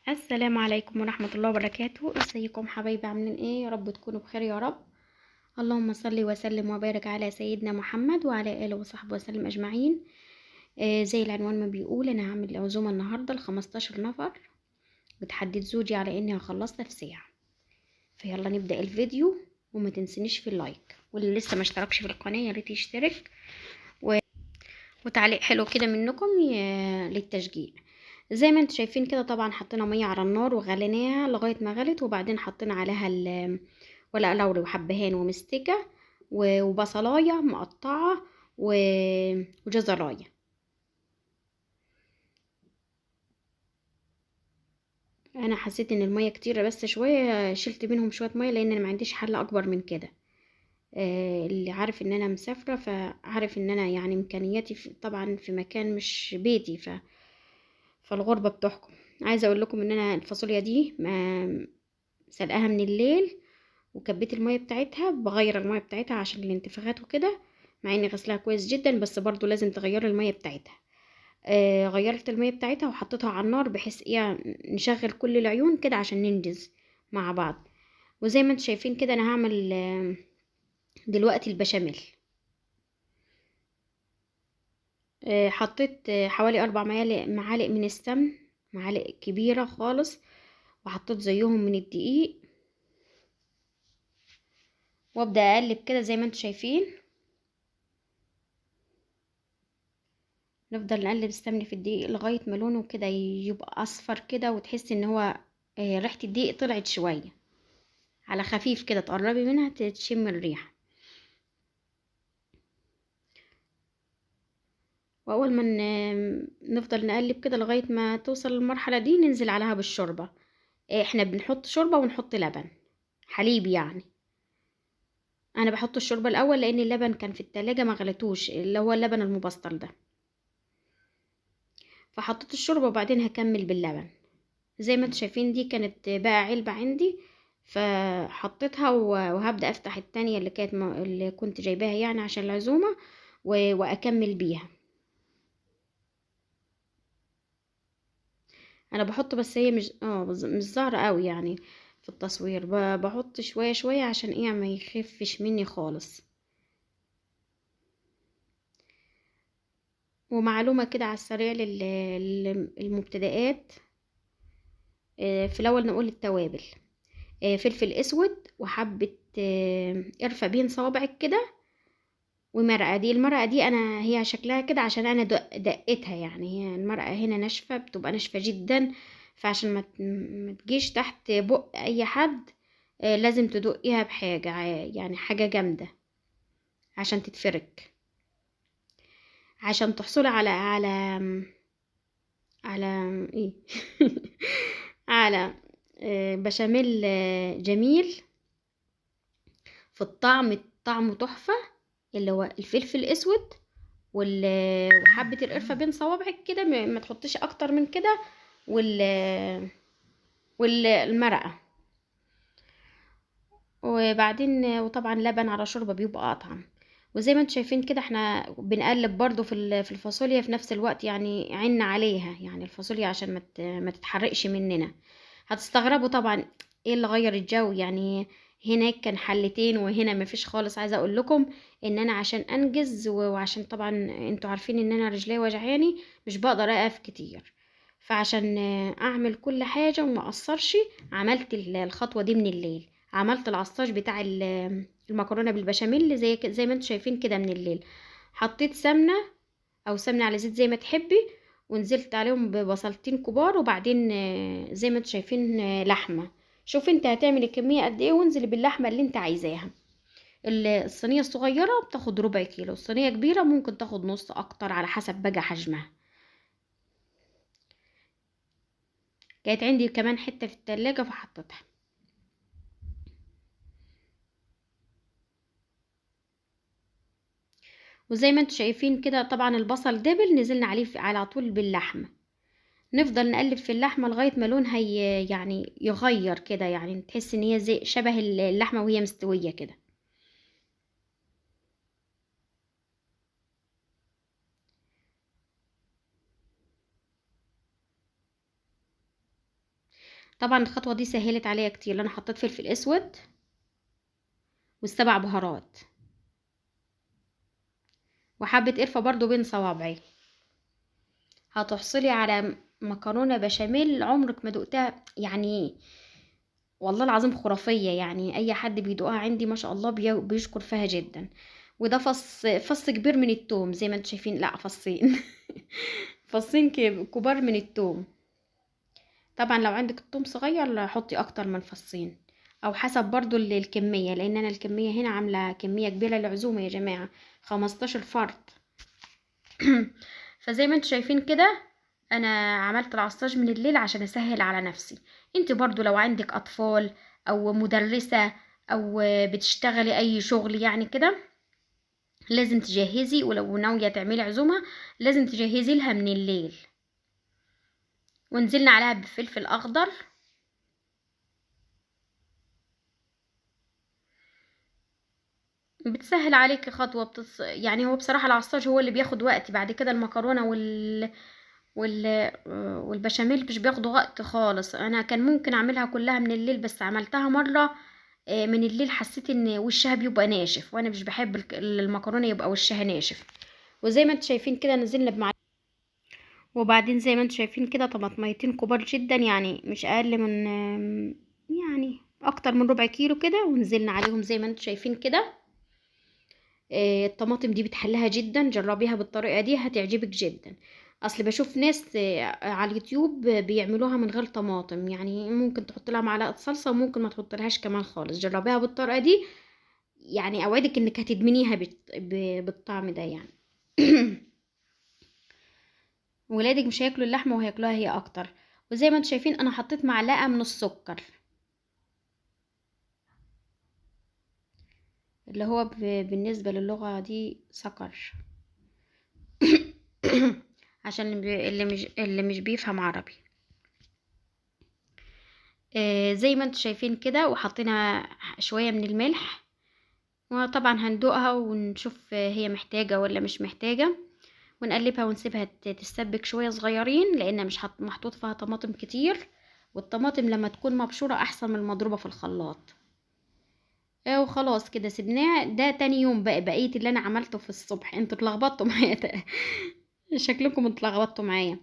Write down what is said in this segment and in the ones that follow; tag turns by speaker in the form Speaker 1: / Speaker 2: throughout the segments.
Speaker 1: السلام عليكم ورحمة الله وبركاته. ازيكم حبايبي؟ عاملين ايه؟ يا رب تكونوا بخير يا رب. اللهم صل وسلم وبارك على سيدنا محمد وعلى اله وصحبه وسلم اجمعين. زي العنوان ما بيقول، انا هعمل عزومة النهاردة ل15 نفر، بتحدد زوجي على اني هخلصها في ساعة. فيلا نبدأ الفيديو، وما تنسنيش في اللايك، واللي لسه ما اشتركش في القناة يا ريت يشترك وتعليق حلو كده منكم للتشجيع. زي ما انتم شايفين كده، طبعا حطينا ميه على النار وغليناها لغايه ما غلت، وبعدين حطينا عليها ورق لوري وحبهان ومستكه وبصلايه مقطعه وجزرايه. انا حسيت ان الميه كتيره، بس شويه شلت منهم شويه ميه لان انا ما عنديش حل اكبر من كده. اللي عارف ان انا مسافره فعارف ان انا يعني امكانياتي طبعا في مكان مش بيتي، فالغربة بتحكم. عايزة اقول لكم ان انا الفاصوليا دي ما سلقاها من الليل، وكبيت المية بتاعتها، بغير المية بتاعتها عشان الانتفاخات وكده، مع اني غسلها كويس جدا، بس برضو لازم تغير المية بتاعتها. غيرت المية بتاعتها وحطيتها على النار، بحيث ايه نشغل كل العيون كده عشان ننجز مع بعض. وزي ما انتم شايفين كده انا هعمل دلوقتي البشاميل. حطيت حوالي 4 معالق من السمن، معالق كبيرة خالص، وحطيت زيهم من الدقيق، وابدا اقلب كده زي ما انتم شايفين. نفضل نقلب السمن في الدقيق لغايه ما لونه كده يبقى اصفر كده، وتحس ان هو ريحه الدقيق طلعت شويه على خفيف كده، تقربي منها تشم الريحه. واول ما نفضل نقلب كده لغايه ما توصل للمرحله دي، ننزل عليها بالشوربه. احنا بنحط شوربه ونحط لبن حليب يعني. انا بحط الشوربه الاول لان اللبن كان في التلاجة ما غليتوش، اللي هو اللبن المبستل ده، فحطيت الشوربه وبعدين هكمل باللبن. زي ما انتم شايفين دي كانت بقى علبة عندي، فحطيتها وهبدأ افتح التانية اللي كنت جايباها يعني عشان العزومة، واكمل بيها. انا بحط، بس هي مش ظاهرة قوي يعني في التصوير. بحط شوية شوية عشان ايه ما يخفش مني خالص. ومعلومة كده على السريع للمبتدئات. في الاول نقول التوابل: فلفل اسود، وحبة قرفة بين صوابعك كده، ومرقة. دي المرقة دي انا هي شكلها كده عشان انا دقتها، يعني هي المرقة هنا ناشفة، بتبقى ناشفة جدا، فعشان ما تجيش تحت بق اي حد لازم تدقيها بحاجة يعني حاجة جامدة عشان تتفرك، عشان تحصلي على ايه على بشاميل جميل في الطعم، طعمه تحفة. اللي هو الفلفل الاسود وحبة القرفة بين صوابعك كده، ما تحطيش اكتر من كده، وال والمرقة، وبعدين وطبعا لبن على شوربة بيبقى اطعم. وزي ما انتم شايفين كده احنا بنقلب برضو في الفاصوليا في نفس الوقت، يعني عنا عليها يعني الفاصوليا عشان ما تتحرقش مننا. هتستغربوا طبعا ايه اللي غير الجو يعني. هناك كان حلتين وهنا مفيش خالص. عايزه اقول لكم ان انا عشان انجز وعشان طبعا انتوا عارفين ان انا رجلي وجعاني، مش بقدر اقف كتير، فعشان اعمل كل حاجه وما اقصرش، عملت الخطوه دي من الليل. عملت العصاج بتاع المكرونه بالبشاميل زي ما انتوا شايفين كده من الليل. حطيت سمنه او سمنه على زيت زي ما تحبي، ونزلت عليهم ببصلتين كبار، وبعدين زي ما انتوا شايفين لحمه. شوف انت هتعمل الكميه قد ايه، وانزلي باللحمه اللي انت عايزاها. الصينيه الصغيره بتاخد ربع كيلو، الصينيه كبيره ممكن تاخد نص اكتر على حسب بقى حجمها. كانت عندي كمان حته في التلاجة فحطيتها. وزي ما انتوا شايفين كده طبعا البصل دبل، نزلنا عليه على طول باللحمه. نفضل نقلب في اللحمه لغايه ما لونها يعني يغير كده، يعني تحس ان هي زي شبه اللحمه وهي مستويه كده. طبعا الخطوة دي سهلت عليا كتير، لأن انا حطيت فلفل اسود والسبع بهارات وحبة قرفة برضو بين صوابعي. هتحصلي على مكرونة بشاميل عمرك ما دقتها يعني، والله العظيم خرافية. يعني اي حد بيدوقها عندي ما شاء الله بيشكر فيها جدا. وده فص كبير من التوم زي ما انتم شايفين، لا فصين فصين كبار من التوم. طبعا لو عندك التوم صغير حطي اكتر من فصين، او حسب برضو الكمية، لان انا الكمية هنا عاملة كمية كبيرة للعزومة يا جماعة، 15 فرد. فزي ما انتم شايفين كده انا عملت العصاج من الليل عشان اسهل على نفسي. انت برضو لو عندك اطفال او مدرسة او بتشتغلي اي شغل يعني كده، لازم تجهزي، ولو ناوية تعملي عزومة لازم تجهزي لها من الليل. ونزلنا عليها بفلفل اخضر، بتسهل عليكي خطوة يعني هو بصراحة العصاج هو اللي بياخد وقت، بعد كده المكرونة وال... والبشاميل مش بياخدوا وقت خالص. انا كان ممكن اعملها كلها من الليل، بس عملتها مرة من الليل، حسيت ان وشها بيبقى ناشف، وانا مش بحب المكرونة يبقى وشها ناشف. وزي ما انتم شايفين كده نزلنا وبعدين زي ما انتم شايفين كده طماطميتين كبار جدا، يعني مش اقل من يعني اكتر من ربع كيلو كده، ونزلنا عليهم زي ما انتم شايفين كده. الطماطم دي بتحلها جدا، جربيها بالطريقة دي هتعجبك جدا. اصل بشوف ناس على اليوتيوب بيعملوها من غير طماطم، يعني ممكن تحط لها معلقة صلصة وممكن ما تحط لهاش كمان خالص. جربيها بالطريقة دي، يعني اوعدك انك هتدمنيها بالطعم ده يعني. ولادك مش هياكلوا اللحمة وهياكلوها هي اكتر. وزي ما انتم شايفين انا حطيت معلقة من السكر، اللي هو بالنسبة للغة دي سكر. عشان اللي مش بيفهم عربي. زي ما انتم شايفين كده، وحطينا شوية من الملح. وطبعا هندوقها ونشوف هي محتاجة ولا مش محتاجة، ونقلبها ونسيبها تتسبك شوية صغيرين، لان مش محطوط فيها طماطم كتير، والطماطم لما تكون مبشورة احسن من المضروبة في الخلاط. وخلاص كده سيبناه. ده تاني يوم بقية اللي انا عملته في الصبح. انتوا اتلخبطتوا معايا شكلكم اتلخبطتوا معايا.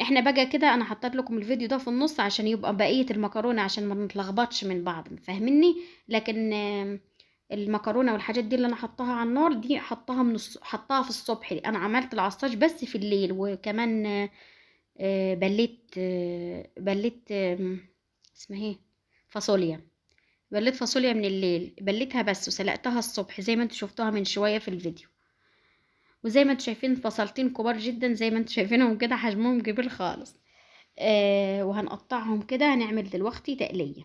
Speaker 1: احنا بقى كده انا حطيت لكم الفيديو ده في النص عشان يبقى بقية المكرونة، عشان ما نتلخبطش من بعض، فاهميني؟ لكن المكرونة والحاجات دي اللي انا حطاها على النار دي حطاها حطاها في الصبح. انا عملت العصاج بس في الليل. وكمان بليت اسمها ايه، فاصوليا. بليت فاصوليا من الليل، بليتها بس وسلقتها الصبح زي ما انتوا شفتوها من شوية في الفيديو. وزي ما انتوا شايفين فصلتين كبار جدا زي ما انتوا شايفينهم كده، حجمهم كبير خالص. وهنقطعهم كده، هنعمل دلوقتي تقلية.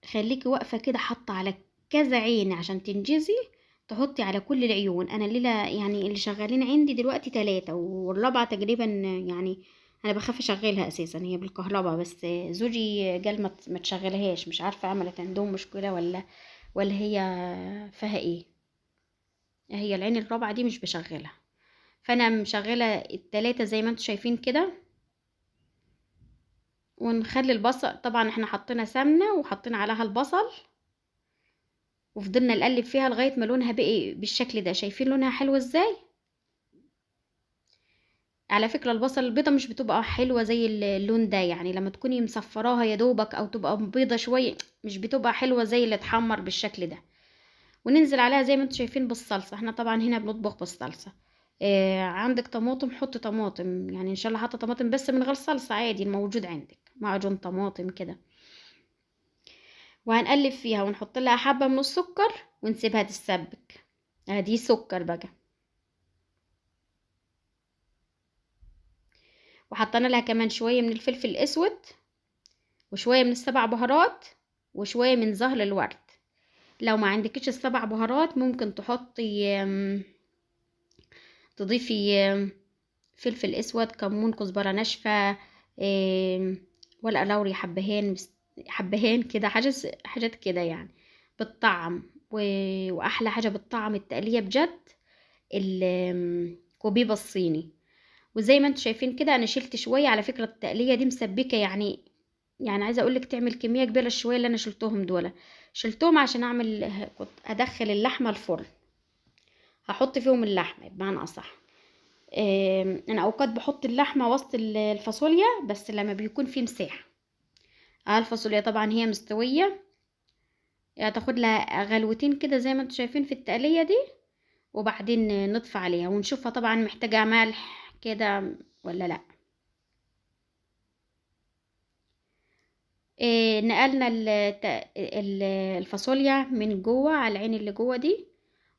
Speaker 1: خليكي واقفة كده حاطة على كذا عين عشان تنجزي، تحطي على كل العيون. انا الليلة يعني اللي شغالين عندي دلوقتي 3، والرابعة تقريبا يعني انا بخاف اشغلها اساسا، هي بالكهرباء، بس زوجي قال ما تشغلهاش. مش عارفة عملت عندهم مشكلة ولا هي فيها ايه. هي العين الرابعة دي مش بشغلها، فانا مشغلة ال3 زي ما انتوا شايفين كده. ونخلي البصل، طبعا احنا حطينا سمنة وحطينا عليها البصل، وفضلنا نقلب فيها لغاية ما لونها بقي بالشكل ده. شايفين لونها حلو ازاي؟ على فكرة البصل البيضة مش بتبقى حلوة زي اللون ده، يعني لما تكوني مصفراها يا دوبك او تبقى بيضة شوية مش بتبقى حلوة زي اللي اتحمر بالشكل ده. وننزل عليها زي ما انتوا شايفين بالصلصة. احنا طبعا هنا بنطبخ بالصلصة. عندك طماطم حط طماطم، يعني ان شاء الله حاطه طماطم بس من غير صلصة عادي الموجود عندك، معجون طماطم كده. وهنقلب فيها ونحط لها حبة من السكر ونسيبها تتسبك. دي سكر بقى. وحطينا لها كمان شوية من الفلفل الاسود، وشوية من السبع بهارات، وشوية من زهر الورد. لو ما عندكش السبع بهارات ممكن تضيفي فلفل اسود، كمون، كزبرة ناشفة، ورق لوري، حبهان كده، حاجات كده يعني بالطعم. واحلى حاجة بالطعم التقلية بجد الكوبيبة الصيني. وزي ما انتوا شايفين كده انا شلت شويه. على فكره التقليه دي مسبكه، يعني عايزه اقول لك تعمل كميه كبيره. الشويه اللي انا شلتهم دول شلتهم عشان كنت ادخل اللحمه الفرن، هحط فيهم اللحمه بمعنى اصح. انا اوقات بحط اللحمه وسط الفاصوليا بس لما بيكون في مساحه. الفاصوليا طبعا هي مستويه، هتاخد لها غلوتين كده زي ما انتوا شايفين في التقليه دي، وبعدين نطفي عليها ونشوفها طبعا محتاجه ملح كده ولا لا. نقلنا الفاصوليا من جوه على العين اللي جوه دي،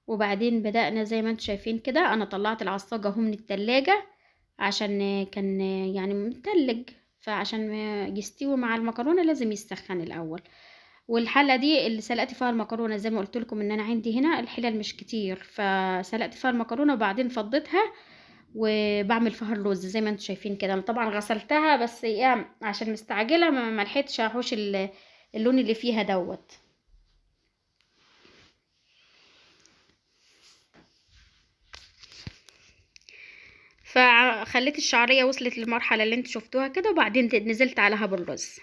Speaker 1: وبعدين بدأنا زي ما انتوا شايفين كده. انا طلعت العصاجة اهو من التلاجة عشان كان يعني متلج، فعشان يستوي مع المكرونة لازم يسخن الاول. والحلة دي اللي سلقت فيها المكرونة، زي ما قلت لكم ان انا عندي هنا الحلل مش كتير، فسلقت فيها المكرونة وبعدين فضيتها وبعمل فيها الرز زي ما انتوا شايفين كده. انا طبعا غسلتها بس ايه عشان مستعجله ما لحقتش احوش اللون اللي فيها دوت. فخليت الشعريه وصلت للمرحله اللي انتوا شفتوها كده، وبعدين نزلت عليها بالرز.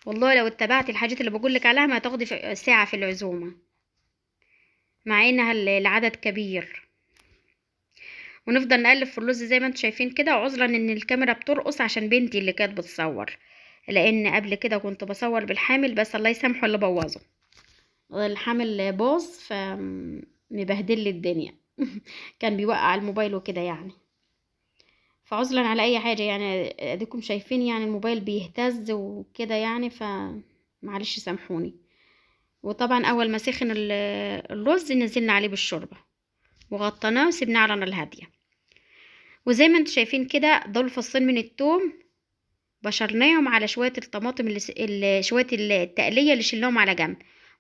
Speaker 1: والله لو اتبعت الحاجات اللي بقولك عليها ما هتاخدي ساعه في العزومه، مع انها العدد كبير. ونفضل نقلب في الرز زي ما انتوا شايفين كده. وعذرا ان الكاميرا بترقص عشان بنتي اللي كانت بتصور، لان قبل كده كنت بصور بالحامل بس الله يسامحه اللي بوظه. الحامل باظ مبهدل لي الدنيا كان بيوقع الموبايل وكده يعني. فعذرا على اي حاجه يعني، اديكم شايفين يعني الموبايل بيهتز وكده يعني، فمعلش سامحوني. وطبعا اول ما سخن الرز نزلنا عليه بالشوربه وغطيناه وسيبناه على نار هاديه. وزي ما انتم شايفين كده دول فصين من التوم بشرناهم على شويه الطماطم شويه التقليه اللي شلناهم على جنب.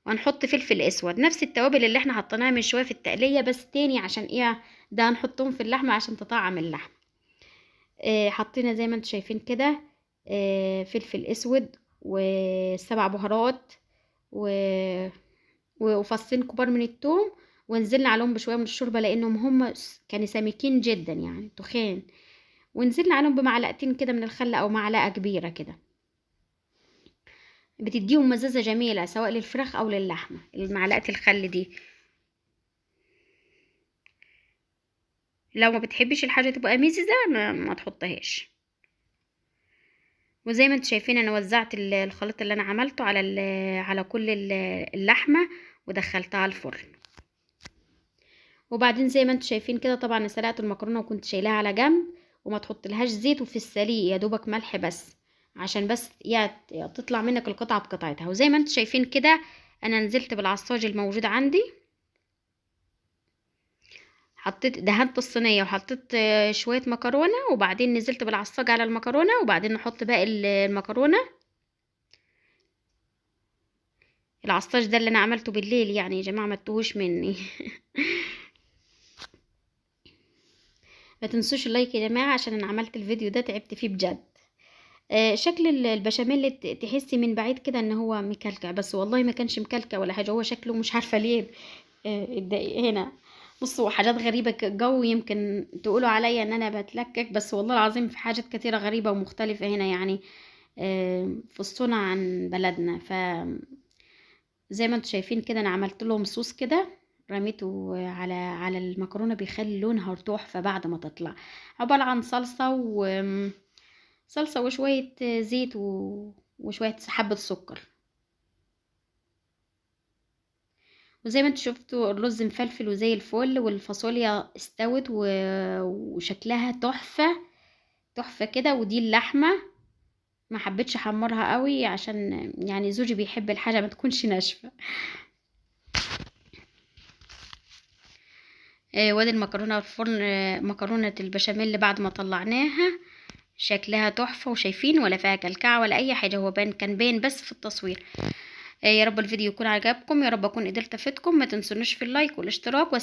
Speaker 1: وهنحط فلفل اسود نفس التوابل اللي احنا حطيناها من شويه في التقليه، بس تاني عشان ايه ده هنحطهم في اللحمه عشان تطعم اللحمه. حطينا زي ما انتم شايفين كده فلفل اسود وسبع بهارات وفصين كبار من الثوم، ونزلنا عليهم بشويه من الشوربه لانهم هم كانوا سميكين جدا يعني تخان. ونزلنا عليهم بمعلقتين كده من الخل او معلقه كبيره كده، بتديهم مزازه جميله سواء للفراخ او للحمه معلقه الخل دي. لو ما بتحبيش الحاجه تبقى مززه ما تحطهاش. وزي ما انتم شايفين انا وزعت الخليط اللي انا عملته على كل اللحمه ودخلتها الفرن. وبعدين زي ما انتم شايفين كده طبعا سلقت المكرونه وكنت شايلاها على جنب، وما تحطلهاش زيت، وفي السليق يا دوبك ملح بس عشان بس تطلع منك القطعه بقطعتها. وزي ما انتم شايفين كده انا نزلت بالعصاج الموجود عندي، دهنت الصينيه وحطيت شويه مكرونه، وبعدين نزلت بالعصاج على المكرونه، وبعدين نحط باقي المكرونه. العصاج ده اللي انا عملته بالليل يعني يا جماعه ما تتوهوش مني ما تنسوش اللايك يا جماعه عشان انا عملت الفيديو ده تعبت فيه بجد. شكل البشاميل تحسي من بعيد كده ان هو مكلكع، بس والله ما كانش مكلكع ولا حاجه، هو شكله مش عارفه ليه هنا بصوا حاجات غريبه جو. يمكن تقولوا عليا ان انا بتلكك، بس والله العظيم في حاجات كتيره غريبه ومختلفه هنا يعني في الصنع عن بلدنا. زي ما انتم شايفين كده انا عملت لهم صوص كده رميته على المكرونه بيخلي لونها تحفه بعد ما تطلع. عباره عن صلصه وشويه زيت وشويه حبه سكر. وزي ما انتم شفتوا الرز مفلفل وزي الفل، والفاصوليا استوت وشكلها تحفه تحفه كده. ودي اللحمه ما حبيتش احمرها قوي عشان يعني زوجي بيحب الحاجه ما تكونش ناشفه. وادي المكرونه الفرن، مكرونه البشاميل بعد ما طلعناها شكلها تحفه، وشايفين ولا فيها كلكعه ولا اي حاجه، هو كان باين بس في التصوير. يا رب الفيديو يكون عجبكم، يا رب اكون قدرت افيدكم. ما تنسونوش في اللايك والاشتراك